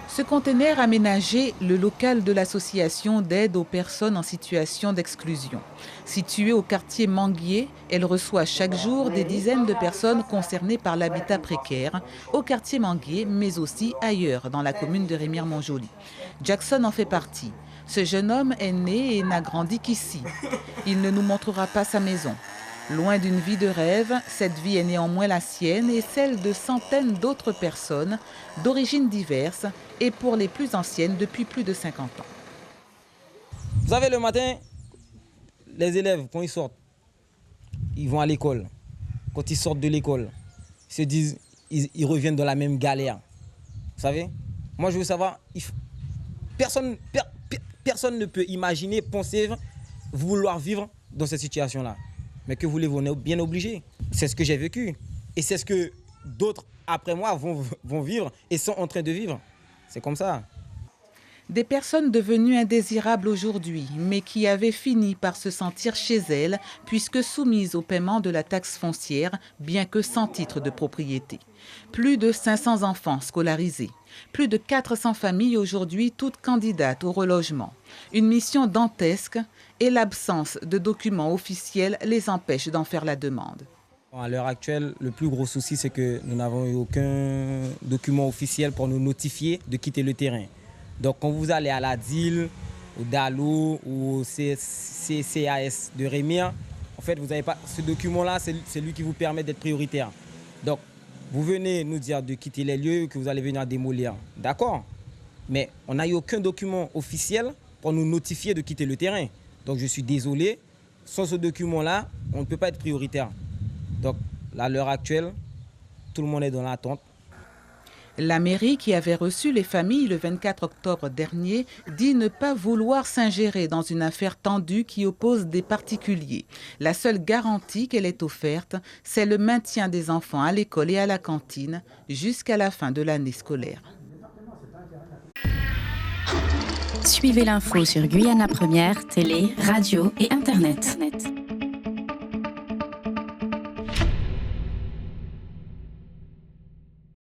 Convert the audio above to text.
Ce conteneur aménageait le local de l'association d'aide aux personnes en situation d'exclusion. Située au quartier Manguier, elle reçoit chaque jour des dizaines de personnes concernées par l'habitat précaire, au quartier Manguier, mais aussi ailleurs dans la commune de Remire-Montjoly. Jackson en fait partie. Ce jeune homme est né et n'a grandi qu'ici. Il ne nous montrera pas sa maison. Loin d'une vie de rêve, cette vie est néanmoins la sienne et celle de centaines d'autres personnes d'origines diverses et pour les plus anciennes depuis plus de 50 ans. Vous savez, le matin, les élèves, quand ils sortent, ils vont à l'école. Quand ils sortent de l'école, ils se disent, ils reviennent dans la même galère. Vous savez, moi je veux savoir, personne ne peut imaginer, penser, vouloir vivre dans cette situation-là. Mais que voulez-vous, on est bien obligé. C'est ce que j'ai vécu. Et c'est ce que d'autres, après moi, vont vivre et sont en train de vivre. C'est comme ça. Des personnes devenues indésirables aujourd'hui, mais qui avaient fini par se sentir chez elles, puisque soumises au paiement de la taxe foncière, bien que sans titre de propriété. Plus de 500 enfants scolarisés. Plus de 400 familles aujourd'hui, toutes candidates au relogement. Une mission dantesque et l'absence de documents officiels les empêche d'en faire la demande. À l'heure actuelle, le plus gros souci, c'est que nous n'avons eu aucun document officiel pour nous notifier de quitter le terrain. Donc quand vous allez à la DIL, au DALO ou au CCAS de Remire, en fait, vous n'avez pas ce document-là, c'est lui qui vous permet d'être prioritaire. Donc vous venez nous dire de quitter les lieux, que vous allez venir démolir. D'accord, mais on n'a eu aucun document officiel pour nous notifier de quitter le terrain. Donc je suis désolé, sans ce document-là, on ne peut pas être prioritaire. Donc à l'heure actuelle, tout le monde est dans l'attente. La mairie, qui avait reçu les familles le 24 octobre dernier, dit ne pas vouloir s'ingérer dans une affaire tendue qui oppose des particuliers. La seule garantie qu'elle est offerte, c'est le maintien des enfants à l'école et à la cantine jusqu'à la fin de l'année scolaire. Suivez l'info sur Guyana Première, télé, radio et Internet.